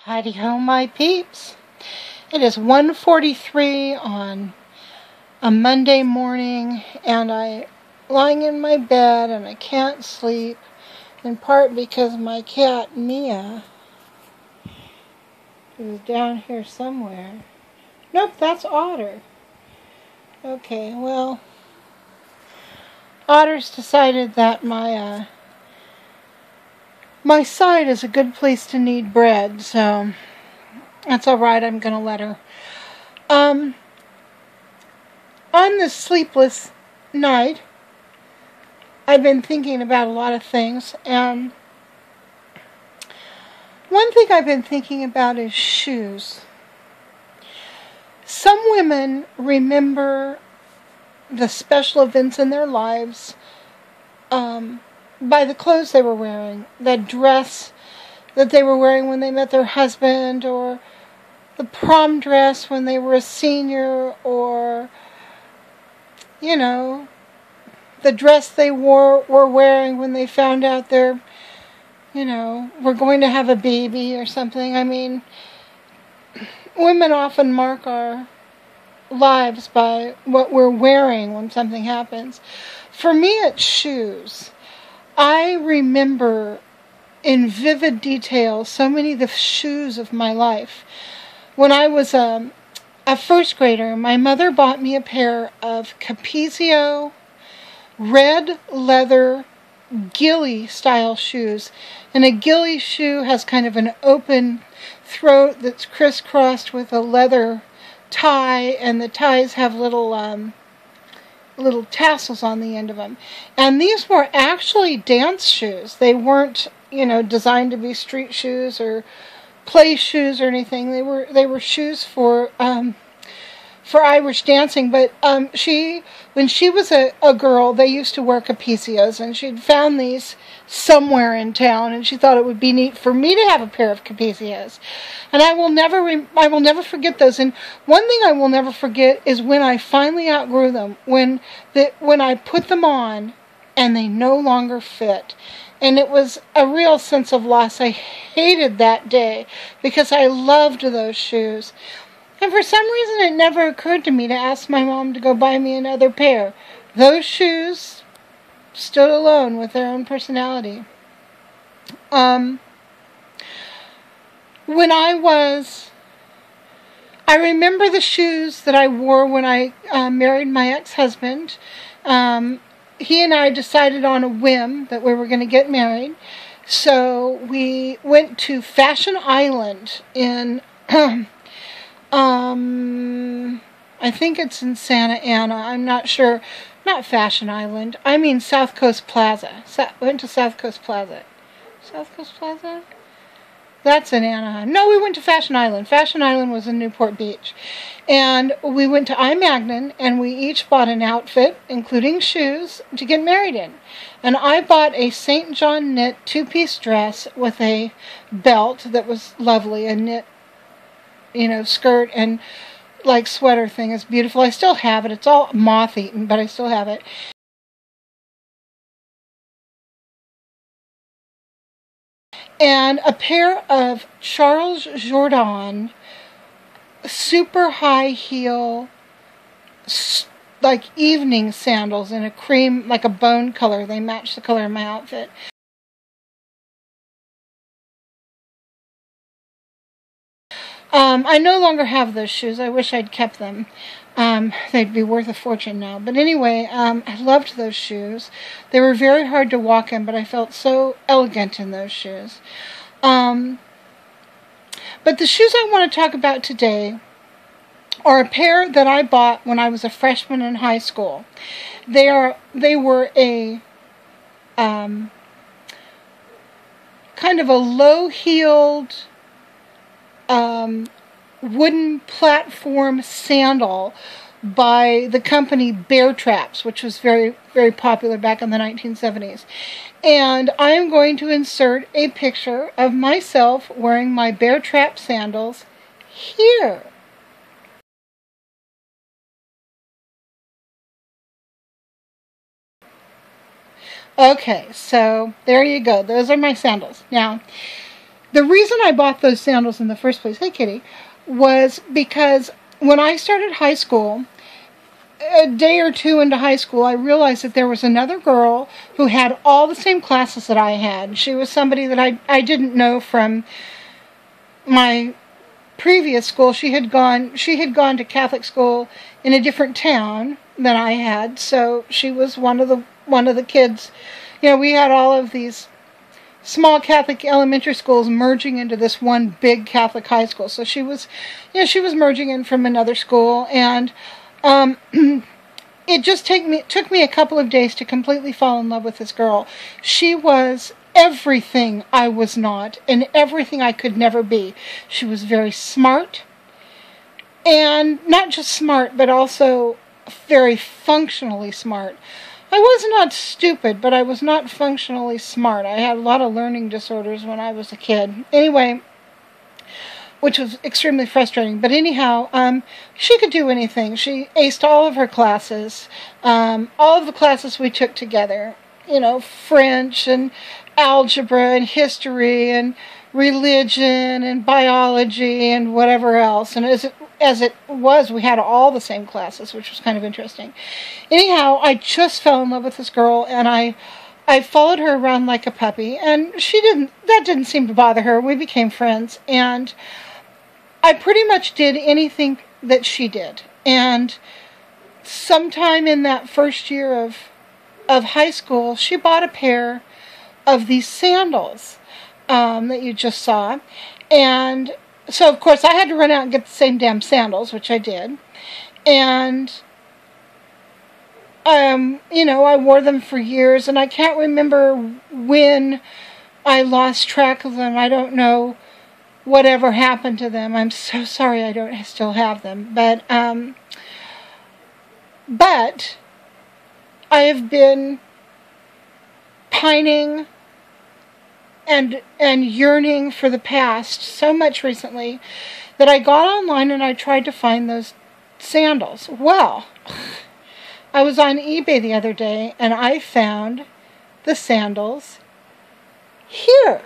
Heidi ho, my peeps. It is 1:43 on a Monday morning, and I'm lying in my bed and I can't sleep, in part because my cat Mia is down here somewhere. Nope, that's Otter. Okay, well, Otter's decided that my side is a good place to knead bread, so that's alright, I'm gonna let her. On this sleepless night, I've been thinking about a lot of things, and one thing I've been thinking about is shoes. Some women remember the special events in their lives by the clothes they were wearing, the dress that they were wearing when they met their husband, or the prom dress when they were a senior, or, you know, the dress they were wearing when they found out they're, were going to have a baby or something. I mean, women often mark our lives by what we're wearing when something happens. For me, it's shoes. I remember in vivid detail so many of the shoes of my life. When I was a first grader, my mother bought me a pair of Capezio red leather ghillie style shoes. And a ghillie shoe has kind of an open throat that's crisscrossed with a leather tie, and the ties have little tassels on the end of them. And these were actually dance shoes. They weren't, designed to be street shoes or play shoes or anything. They were shoes for Irish dancing. But when she was a girl, they used to wear Capezios, and she'd found these somewhere in town, and she thought it would be neat for me to have a pair of Capezios. And I will never forget those. And one thing I will never forget is when I finally outgrew them, when I put them on and they no longer fit. And it was a real sense of loss. I hated that day because I loved those shoes. And for some reason it never occurred to me to ask my mom to go buy me another pair. Those shoes stood alone with their own personality. I remember the shoes that I wore when I married my ex-husband. He and I decided on a whim that we were going to get married. So we went to Fashion Island in, I think it's in Santa Ana. I'm not sure. Not Fashion Island. I mean South Coast Plaza. Went to South Coast Plaza. South Coast Plaza? That's in Anaheim. No, we went to Fashion Island. Fashion Island was in Newport Beach. And we went to iMagnin, and we each bought an outfit, including shoes, to get married in. And I bought a St. John knit two-piece dress with a belt that was lovely, a knit, skirt and like sweater thing. It's beautiful. I still have it. It's all moth-eaten, but I still have it. And a pair of Charles Jourdan super high heel, like evening sandals in a cream, like a bone color. They match the color of my outfit. I no longer have those shoes. I wish I'd kept them. They'd be worth a fortune now. But anyway, I loved those shoes. They were very hard to walk in, but I felt so elegant in those shoes. But the shoes I want to talk about today are a pair that I bought when I was a freshman in high school. They were a kind of a low-heeled wooden platform sandal by the company Bear Traps, which was very, very popular back in the 1970s. And I am going to insert a picture of myself wearing my Bear Trap sandals here. Okay, so there you go. Those are my sandals. Now, The reason I bought those sandals in the first place, hey kitty, was because when I started high school, a day or two into high school, I realized that there was another girl who had all the same classes that I had. She was somebody that I didn't know from my previous school. She had gone to Catholic school in a different town than I had, so she was one of the kids. You know, we had all of these small Catholic elementary schools merging into this one big Catholic high school. So she was merging in from another school, and it just took me a couple of days to completely fall in love with this girl. She was everything I was not, and everything I could never be. She was very smart, and not just smart, but also very functionally smart. I was not stupid, but I was not functionally smart. I had a lot of learning disorders when I was a kid. Anyway, which was extremely frustrating. But anyhow, she could do anything. She aced all of her classes, all of the classes we took together. You know, French and algebra and history and religion and biology and whatever else. And as it was, we had all the same classes, which was kind of interesting. Anyhow, I just fell in love with this girl, and I followed her around like a puppy, and that didn't seem to bother her. We became friends, and I pretty much did anything that she did. And sometime in that first year of high school, she bought a pair of these sandals that you just saw. And so, of course, I had to run out and get the same damn sandals, which I did. And, you know, I wore them for years, and I can't remember when I lost track of them. I don't know whatever happened to them. I'm so sorry I don't still have them. But I have been pining and yearning for the past so much recently that I got online and I tried to find those sandals. Well, I was on eBay the other day and I found the sandals here.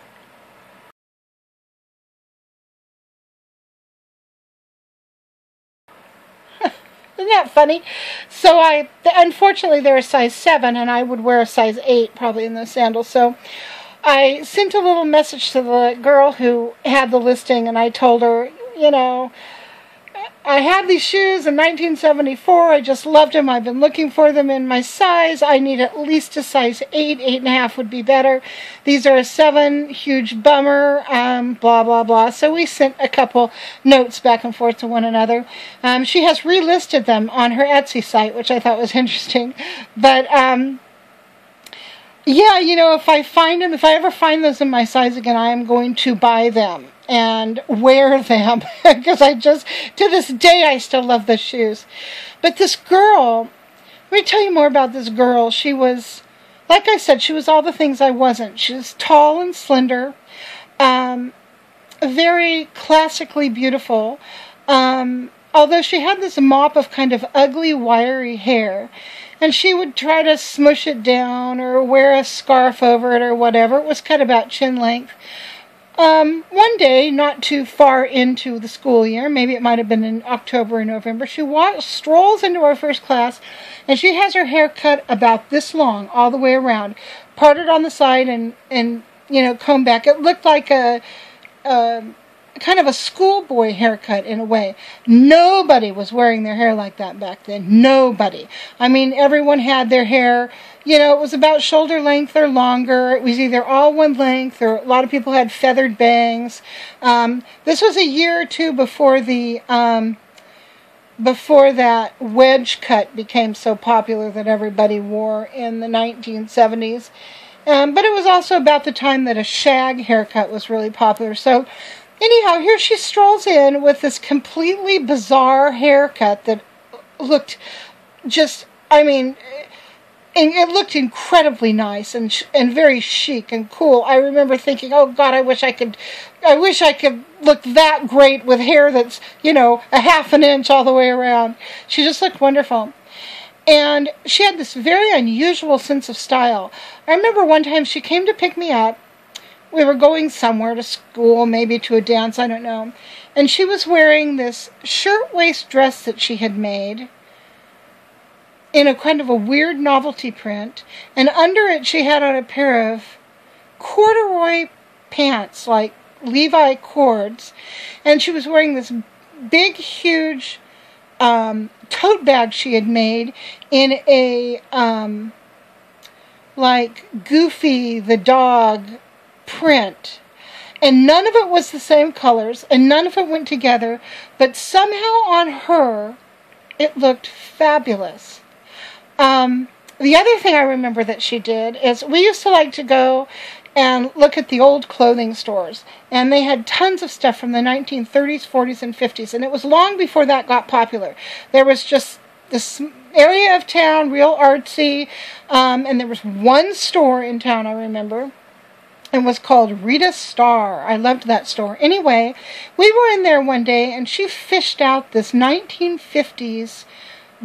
Isn't that funny? So unfortunately they're a size 7 and I would wear a size 8 probably in those sandals. So I sent a little message to the girl who had the listing, and I told her, you know, I had these shoes in 1974. I just loved them. I've been looking for them in my size. I need at least a size 8. 8.5 would be better. These are a 7. Huge bummer. Blah, blah, blah. So we sent a couple notes back and forth to one another. She has relisted them on her Etsy site, which I thought was interesting. But, yeah, you know, if I ever find those in my size again, I am going to buy them and wear them, because to this day, I still love those shoes. But this girl, let me tell you more about this girl. She was, like I said, she was all the things I wasn't. She was tall and slender, very classically beautiful, although she had this mop of kind of ugly, wiry hair. And she would try to smush it down or wear a scarf over it or whatever. It was cut about chin length. One day, not too far into the school year, maybe it might have been in October or November, she strolls into our first class, and she has her hair cut about this long, all the way around, parted on the side and you know, combed back. It looked like a kind of a schoolboy haircut in a way. Nobody was wearing their hair like that back then. Nobody. I mean, everyone had their hair, you know, it was about shoulder length or longer. It was either all one length, or a lot of people had feathered bangs. This was a year or two before before that wedge cut became so popular that everybody wore in the 1970s. But it was also about the time that a shag haircut was really popular. So anyhow, here she strolls in with this completely bizarre haircut that looked just, I mean, it looked incredibly nice and very chic and cool. I remember thinking, oh God, I wish I could look that great with hair that's, you know, a half an inch all the way around. She just looked wonderful. And she had this very unusual sense of style. I remember one time she came to pick me up. we were going somewhere to school, maybe to a dance, I don't know. And she was wearing this shirtwaist dress that she had made in a kind of a weird novelty print. And under it, she had on a pair of corduroy pants, like Levi cords. And she was wearing this big, huge tote bag she had made in a, like, Goofy the dog print. And none of it was the same colors, and none of it went together, but somehow on her, it looked fabulous. The other thing I remember that she did is we used to like to go and look at the old clothing stores, and they had tons of stuff from the 1930s, 40s, and 50s, and it was long before that got popular. There was just this area of town, real artsy, and there was one store in town, I remember. It was called Rita Star. I loved that store. Anyway, we were in there one day, and she fished out this 1950s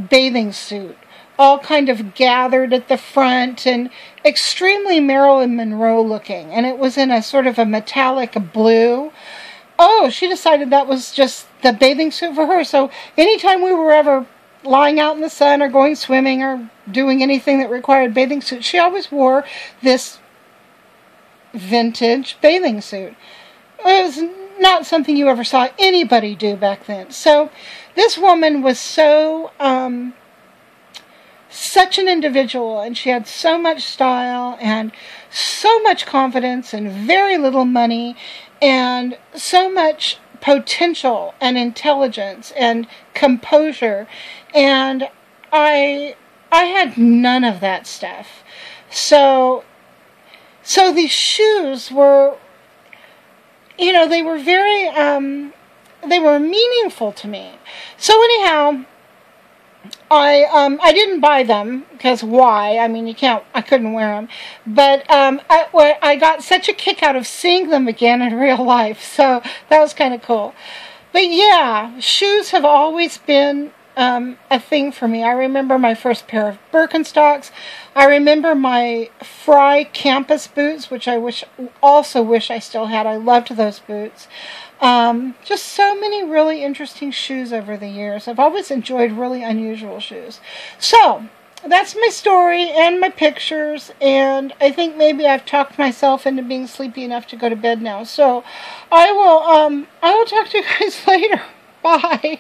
bathing suit, all kind of gathered at the front and extremely Marilyn Monroe looking. And it was in a sort of a metallic blue. Oh, she decided that was just the bathing suit for her. So anytime we were ever lying out in the sun or going swimming or doing anything that required bathing suit, she always wore this vintage bathing suit. It was not something you ever saw anybody do back then. So this woman was so such an individual, and she had so much style and so much confidence and very little money and so much potential and intelligence and composure, and I had none of that stuff. So these shoes were, you know, they were very, they were meaningful to me. So anyhow, I didn't buy them, because why? I mean, I couldn't wear them. But I got such a kick out of seeing them again in real life, so that was kind of cool. But yeah, shoes have always been a thing for me. I remember my first pair of Birkenstocks. I remember my Frye campus boots, which I also wish I still had. I loved those boots. Just so many really interesting shoes over the years. I've always enjoyed really unusual shoes. So that's my story and my pictures, and I think maybe I've talked myself into being sleepy enough to go to bed now. So I will talk to you guys later. Bye.